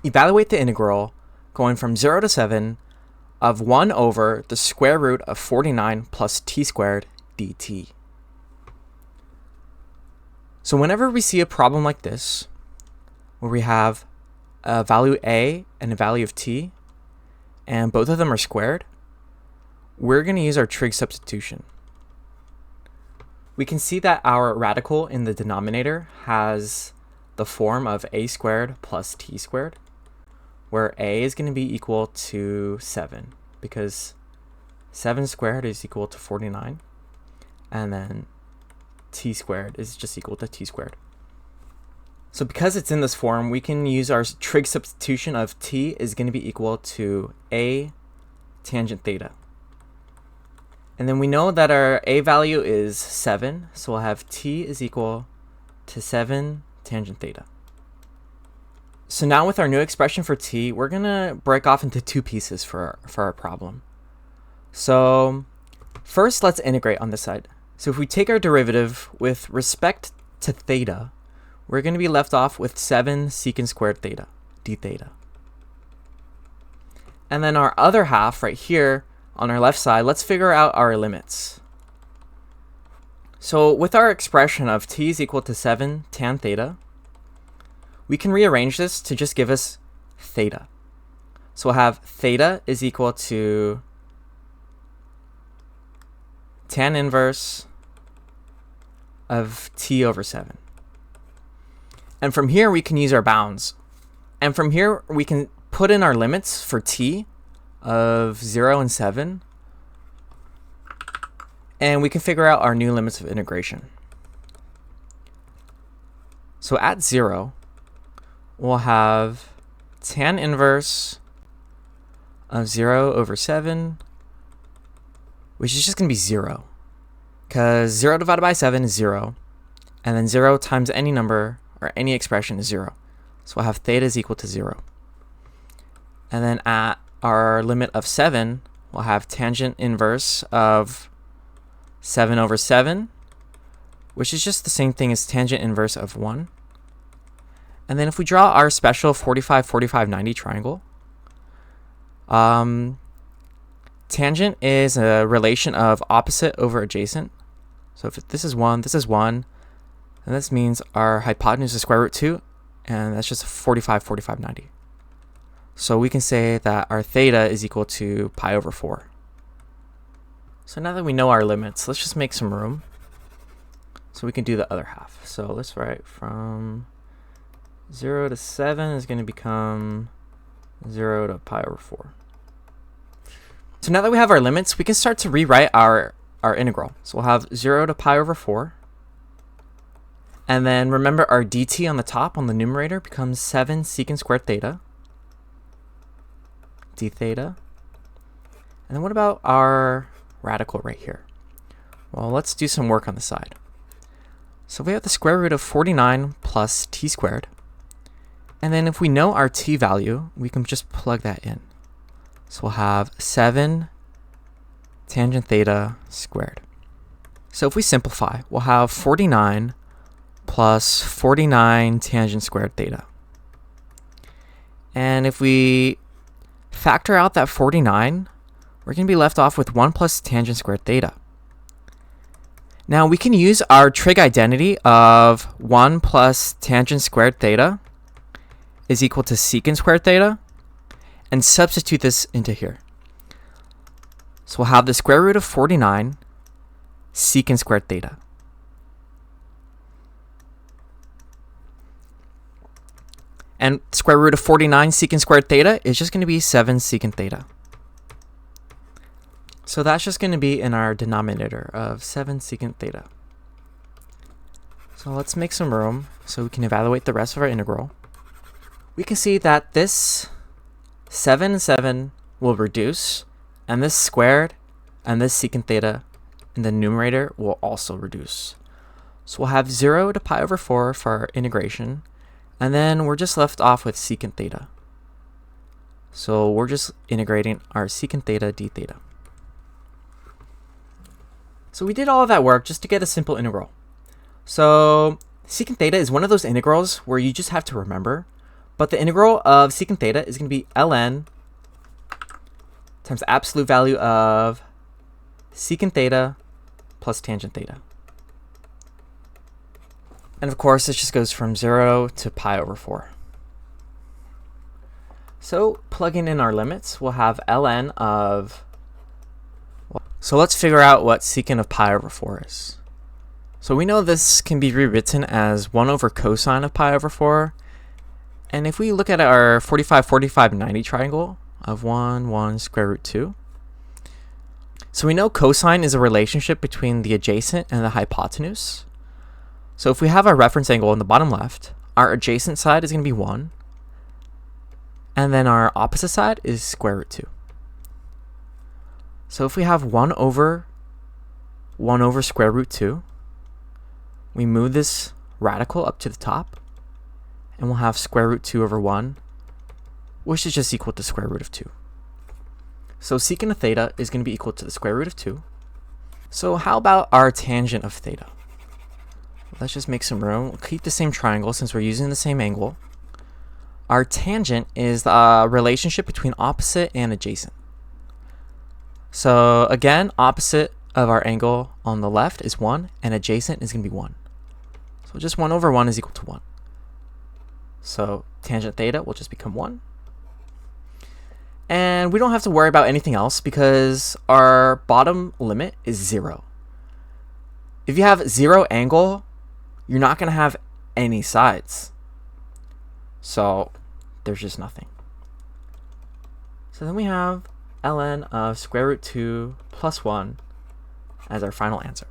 evaluate the integral going from 0 to 7 of 1 over the square root of 49 plus t squared dt. So whenever we see a problem like this, where we have a value a and a value of t, and both of them are squared, we're going to use our trig substitution. We can see that our radical in the denominator has the form of a squared plus t squared, where a is going to be equal to 7, because 7 squared is equal to 49, and then t squared is just equal to t squared. So because it's in this form, we can use our trig substitution of t is going to be equal to a tangent theta. And then we know that our a value is 7, so we'll have t is equal to 7 tangent theta. So now with our new expression for t, we're going to break off into two pieces for our problem. So first, let's integrate on this side. So if we take our derivative with respect to theta, we're going to be left off with 7 secant squared theta, d theta. And then our other half right here on our left side, let's figure out our limits. So with our expression of t is equal to 7 tan theta, we can rearrange this to just give us theta. So we'll have theta is equal to tan inverse of t over 7. And from here, we can use our bounds. And from here, we can put in our limits for t of 0 and 7. And we can figure out our new limits of integration. So at 0, we'll have tan inverse of 0 over 7, which is just going to be 0. Because 0 divided by 7 is 0. And then 0 times any number or any expression is 0. So we'll have theta is equal to 0. And then at our limit of 7, we'll have tangent inverse of 7 over 7, which is just the same thing as tangent inverse of 1. And then if we draw our special 45, 45, 90 triangle, tangent is a relation of opposite over adjacent. So if this is 1, and this means our hypotenuse is square root 2, and that's just 45, 45, 90. So we can say that our theta is equal to pi over 4. So now that we know our limits, let's just make some room so we can do the other half. So let's write from 0 to 7 is going to become 0 to pi over 4. So now that we have our limits, we can start to rewrite our integral. So we'll have 0 to pi over 4. And then remember our dt on the top, on the numerator, becomes 7 secant squared theta, d theta. And then what about our radical right here? Well, let's do some work on the side. So we have the square root of 49 plus t squared. And then if we know our t value, we can just plug that in. So we'll have 7 tangent theta squared. So if we simplify, we'll have 49 plus 49 tangent squared theta. And if we factor out that 49, we're going to be left off with 1 plus tangent squared theta. Now we can use our trig identity of 1 plus tangent squared theta is equal to secant squared theta and substitute this into here. So we'll have the square root of 49 secant squared theta. And square root of 49 secant squared theta is just going to be 7 secant theta. So that's just going to be in our denominator of 7 secant theta. So let's make some room so we can evaluate the rest of our integral. We can see that this 7 and 7 will reduce, and this squared and this secant theta in the numerator will also reduce. So we'll have 0 to pi over 4 for our integration, and then we're just left off with secant theta. So we're just integrating our secant theta d theta. So we did all of that work just to get a simple integral. So secant theta is one of those integrals where you just have to remember, But the integral of secant theta is going to be ln times the absolute value of secant theta plus tangent theta. And of course, this just goes from 0 to pi over 4. So plugging in our limits, we'll have ln of... So let's figure out what secant of pi over 4 is. So we know this can be rewritten as 1 over cosine of pi over 4. And if we look at our 45, 45, 90 triangle of 1, 1, square root 2. So we know cosine is a relationship between the adjacent and the hypotenuse. So if we have our reference angle in the bottom left, our adjacent side is going to be 1. And then our opposite side is square root 2. So if we have 1 over square root 2, we move this radical up to the top, and we'll have square root 2 over 1, which is just equal to square root of 2. So secant of theta is going to be equal to the square root of 2. So how about our tangent of theta? Let's just make some room. We'll keep the same triangle since we're using the same angle. Our tangent is the relationship between opposite and adjacent. So again, opposite of our angle on the left is 1, and adjacent is going to be 1. So just 1 over 1 is equal to 1. So tangent theta will just become 1. And we don't have to worry about anything else because our bottom limit is 0. If you have 0 angle, you're not going to have any sides. So there's just nothing. So then we have ln of square root 2 plus 1 as our final answer.